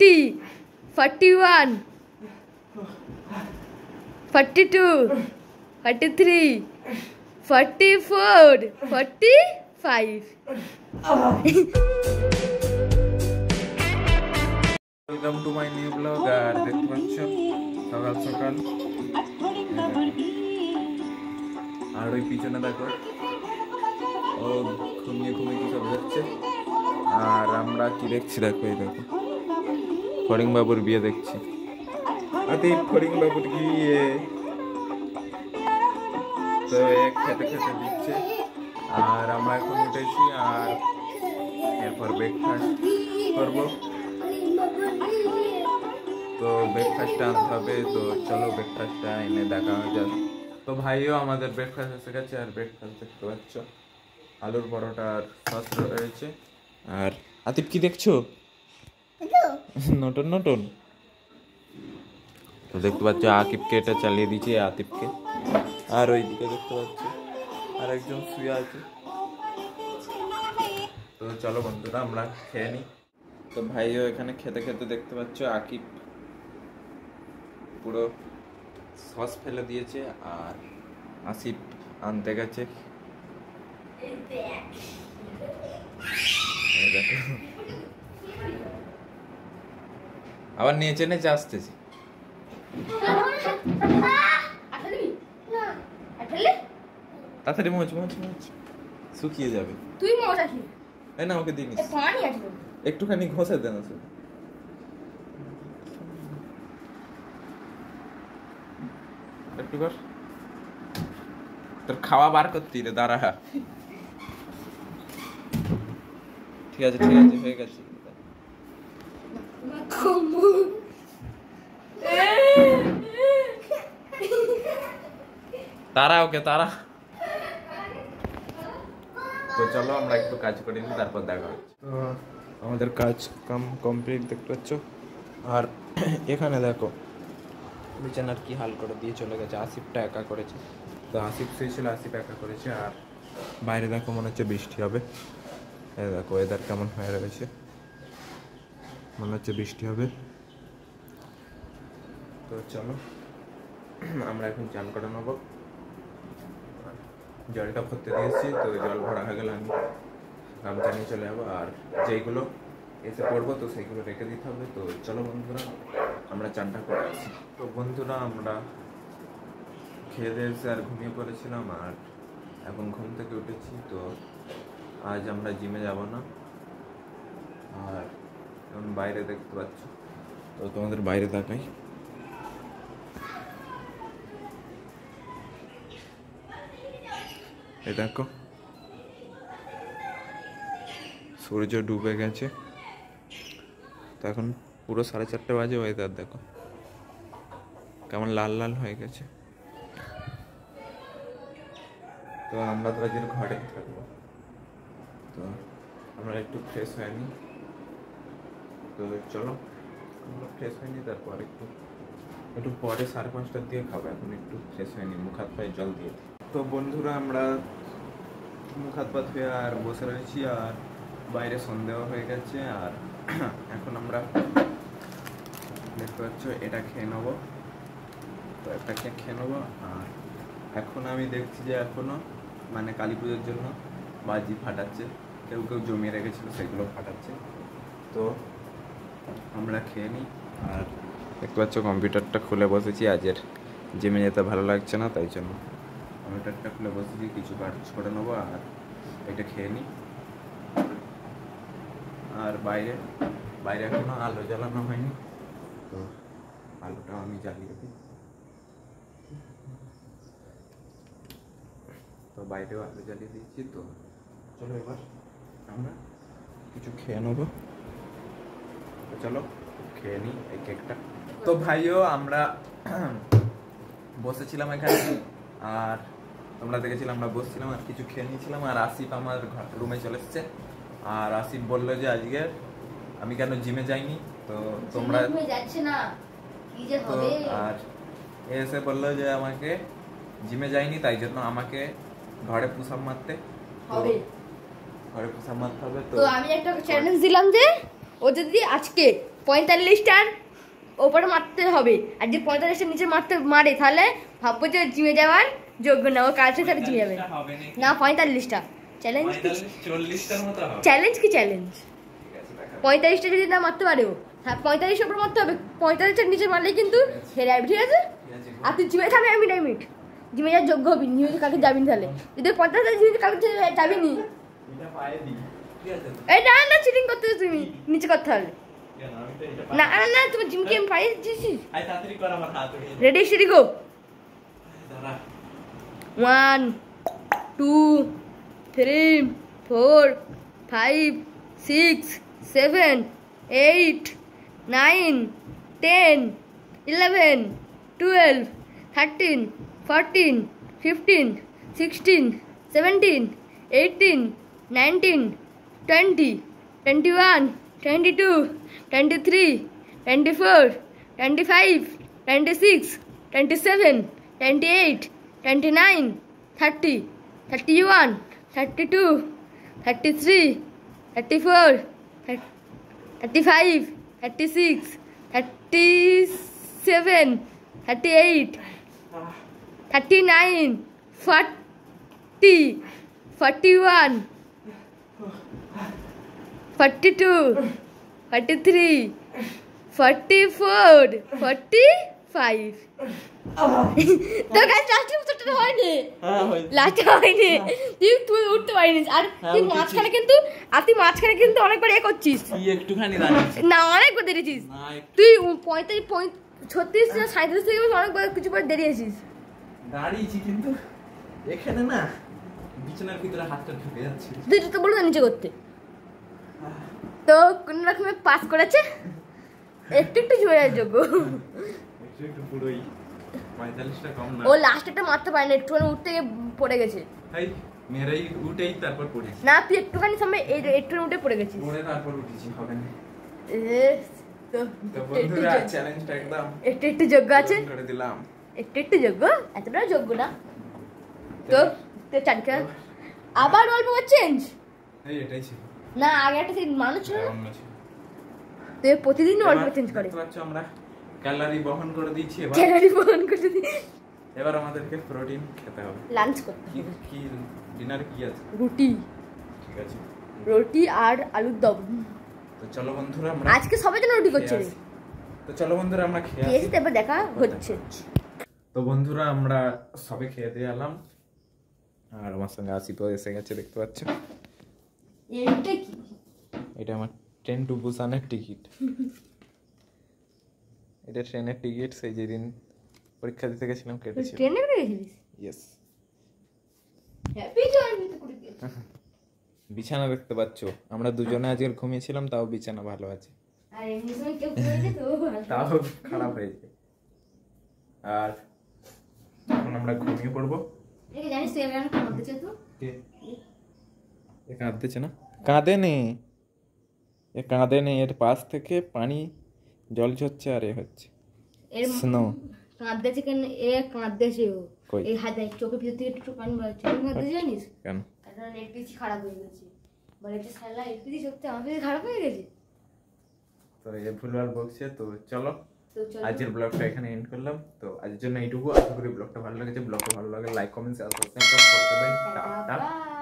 40, 41, 42, 43, 44, 45. Welcome to my new blog. আর দেখতে পাচ্ছ সকাল সকাল, আর ওই পিছনে দেখো ও ঘুমিয়ে ঘুমিয়ে কি সব দেখছে, আর আমরা কি দেখছি দেখো, এই দেখো ফড়িং বাবুর বিয়ে দেখছি। ফড়িং বাবুর বিয়ে তো খেতে খেতে দিচ্ছে, আর আমরা এখন উঠেছি আর এরপর ব্রেকফাস্ট করবো। তো ব্রেকফাস্টটা আনতে হবে, তো চলো ব্রেকফাস্টটা এনে দেখা হয়ে যাবে। তো ভাইও আমাদের ব্রেকফাস্ট এসে গেছে, আর ব্রেকফাস্ট দেখতে পাচ্ছ আলুর পরোটা আর সস রয়েছে। আর আতিফ কি দেখছো? Norton Norton. তো দেখতে পাচ্ছ আকিবকে এটা চালিয়ে দিচ্ছে, আতিফকে। আর ওই দিকে দেখতে পাচ্ছ আর একজন শুয়ে আছে। তো চলো বন্ধুরা আমরা খেয়ে নিই। তো ভাইও এখানে খেতে খেতে দেখতে পাচ্ছ আকিব পুরো সস ফেলে দিয়েছে, আর আসিফ আনতে গেছে। আবার নিচে নিচে আসতেছে। তাড়াতাড়ি মোচ মোচ মোচ, শুকিয়ে যাবে। তুই মোচ আসি এই না, ওকে দিনিস পানি আসবে, একটুখানি ঘষে দেন শুধু। একটু কর, তোর খাওয়া বার করতি রে, দাঁড়া। ঠিক আছে ঠিক আছে, হয়ে গেছে। তারা ওকে তারা। তো চলো আমরা একটু কাজ করে নিই, তারপর দেখা হচ্ছে। তো আমাদের কাজ কমপ্লিট দেখতে পাচ্ছ। আর এখানে দেখো বিছানার কি হাল করে দিয়ে চলে গেছে, আসিফটা একা করেছে। তো আসিফ শুয়েছিল, আসিফ একা করেছে। আর বাইরে দেখো মনে হচ্ছে বৃষ্টি হবে। এই দেখো ওয়েদার কেমন হয়ে রয়েছে, মনে হচ্ছে বৃষ্টি হবে। তো চলো আমরা এখন চান করে নেবো। জলটা ভরতে দিয়েছি, তো জল ভরা হয়ে গেলে আমি গামছা নিয়ে চলে যাবো। আর যেইগুলো এসে পড়বো তো সেইগুলো রেখে দিতে হবে। তো চলো বন্ধুরা আমরা চানটা করে আসি। তো বন্ধুরা আমরা খেয়ে দিয়ে এসে আর ঘুমিয়ে পড়েছিলাম, আর এখন ঘুম থেকে উঠেছি। তো আজ আমরা জিমে যাব না। আর এখন বাইরে দেখতে পাচ্ছ, তো তোমাদের বাইরে তাকাই, এই দেখো সূর্য ডুবে গেছে। তো এখন পুরো 4:30 বাজে, ওয়েদার দেখো কেমন লাল লাল হয়ে গেছে। তো আমরা তো আজকের ঘরে থাকবো, তো আমরা একটু ফ্রেশ হয়ে নিই। তো চলো আমরা ফ্রেশ হয়ে নিই, তারপর একটু পরে 5:30টার দিকে খাবো। এখন একটু ফ্রেশ হয়ে নিই, মুখ হাত পায়ে জল দিয়ে। তো বন্ধুরা আমরা মুখ হাত পা ধুয়ে আর বসে রয়েছি, আর বাইরে সন্দেহ হয়ে গেছে। আর এখন আমরা দেখতে পাচ্ছ এটা খেয়ে নেবো। তো একটা খেয়ে নেবো। আর এখন আমি দেখছি যে এখনো মানে কালী পুজোর জন্য বাজি ফাটাচ্ছে, কেউ কেউ জমিয়ে রেখেছিল সেগুলো ফাটাচ্ছে। তো আমরা খেয়ে নিই। আর দেখতে পাচ্ছ কম্পিউটারটা খুলে বসেছি, আজের জিমে যেতে ভালো লাগছে না, তাই জন্য কম্পিউটারটা খুলে বসেছি, কিছু কাজ করে নেবো আর এটা খেয়ে নিই। আর বাইরে এখনো আলো জ্বালানো হয়নি, তো আলোটা আমি জ্বালিয়ে দিই। তো বাইরেও আলো জ্বালিয়ে দিয়েছি। তো চলো এবার আমরা কিছু খেয়ে নেবো। তো চলো খেয়ে নিই এই কেকটা। তো ভাইও আমরা বসেছিলাম এখানে, আর তোমরা দেখেছিলাম আমরা বসছিলাম আর কিছু খেয়ে নিয়েছিলাম। আর আসিফ আমার রুমে চলে এসছে, আর আসিফ বললো যে আজকে আমি কেন জিমে যাইনি। তো তোমরা আর এসে বললো যে আমাকে জিমে যাইনি, তাই জন্য আমাকে ঘরে পুশ আপ মারতে হবে, ঘরে পুশ আপ মারতে হবে। তো আমি একটা চ্যালেঞ্জ দিলাম যে ও যদি আজকে 45টার ওপরে মারতে হবে, আর যে 45টার নিচে মারে তাহলে ভাববো যে জিমে যাওয়ার যোগ্য না, ও কালকে সাথে জিমে যাবে না। 45টা চ্যালেঞ্জ, 40টার মতো হবে। চ্যালেঞ্জ কি চ্যালেঞ্জ? 45টা যদি না মারতে পারে ও, হ্যাঁ 45 ওপর মারতে হবে, 45টার নিচে মারলে কিন্তু হেরে যাবে, ঠিক আছে? আর তুই জিমে থাকবে, আমি ডাইমিট জিমে যাওয়ার যোগ্য হবি, নিয়মিত কালকে যাবি না, তাহলে যদি 50 জিমে কালকে যাবি নি। এই না না, চিটিং করতে তুমি নিচে করতে হবে না। না না, তুমি জিমকে আমি পাই দিয়েছি। রেডি সেডি গো। 1 2 3 4 5 6 7 8 9 10 11 12 13 14 15 16 17 18 19 20 21 22 23 24 25 26 27 28 29 30 31 32 33 34 35 36 37 38 39 40 41 42 43 44 45 তো গাছ লাস্টে উঠতে হয়নি, লাস্টে হয়নি, তুই উঠতে পারিনি। আর তুই মাঝখানে কিন্তু, অনেকবার এ করছিস, একটুখানি না অনেকবার দেরিয়েছিস তুই। 35 36 37 থেকে অনেকবার কিছু পরে দেরিয়েছিস। দাঁড়িয়েছি কিন্তু এখানে না বিছানার ভিতরে হাতটা ঢুকে যাচ্ছে। তুই তো বলো না নিচে করতে, তো কোন রকমে পাস করেছে, একটু একটু ঝরে যোগ্য। একটু পুরোই 45টা কম না। ও লাস্ট একটা মারতে পারে না, একটুখানি উঠতে গিয়ে পড়ে গেছে। ভাই মেরাই উঠেই তারপর পড়েছি না, তুই একটুখানি সামনে একটু উঠে পড়ে গেছিস, পড়ে তারপর উঠেছি, হবে না। তো বন্ধুরা চ্যালেঞ্জটা একদম একটু যোগ্য আছে, করে দিলাম। একটু যোগ্য, এতটা যোগ্য না। তো চারটা আবার অল্প চেঞ্জ, এই এটাই ছিল না আগে একটা মানুষ ছিল, অন্য ছিল। তো প্রতিদিন অল্প চেঞ্জ করে। দেখতে পাচ্ছ আমরা ক্যালোরি বহন করে দিয়েছি, এবার ক্যালোরি বহন করে দিই। এবার আমাদেরকে প্রোটিন খেতে হবে, লাঞ্চ করতে হবে। কি ডিনারে কি আছে? রুটি, ঠিক আছে, রুটি আর আলুর দম। তো চলো বন্ধুরা আমরা আজকে সবাই যেন রুটি করছে রে। তো চলো বন্ধুরা আমরা খেয়ে খেয়েছি, তারপর দেখা হচ্ছে। তো বন্ধুরা আমরা সবে খেয়ে দিয়ে এলাম, আর আমার সঙ্গে আসিফও এসে গেছে, দেখতে পাচ্ছ। এইটা কি? এটা আমার ট্রেন টু বুসানের টিকিট। এটা ট্রেনের টিকিট, সেই যেদিন পরীক্ষা দিতে গেছিলাম কেটেছিল। ট্রেনে করে গেছিলিস? ইয়েস। হ্যাপি জার্নি তো করে দিয়েছি। বিছানা দেখতে পাচ্ছ, আমরা দুজনে আজকে ঘুমিয়েছিলাম, তাও বিছানা ভালো আছে, আর এমনি সময় কেউ ঘুমিয়ে যেত, তাও খারাপ হয়েছে। আর এখন আমরা ঘুমিয়ে পড়বো। এই জানিস তুই এবার কাঁদতে চাস তো? কে এ কাঁদতেছে না? কাঁদে নে, এ কাঁদে নে, এর পাশ থেকে পানি জল ঝরছে আর এ হচ্ছে এর স্নো। কাঁদতেছে কেন? এ কাঁদতেছে ও, কই? এই হাতে চোখের ভিতর থেকে একটু পানি বেরোচ্ছে, তুমি কাঁদতে জানিস? কেন? কারণ এলপিজি খারাপ হয়ে গেছে, বলে যে শালা এলপিজি সত্যি আমার কাছে খারাপ হয়ে গেছে। তো এ ভুলভাল বকছে, তো চলো তো চলো আজকের ব্লগটা এখানে এন্ড করলাম। তো আজকের জন্য এইটুকু, আশা করি ব্লগটা ভালো লেগেছে। ব্লগটা ভালো লাগে লাইক কমেন্ট শেয়ার সাবস্ক্রাইব করতে পারবেন। টাটা। বাই।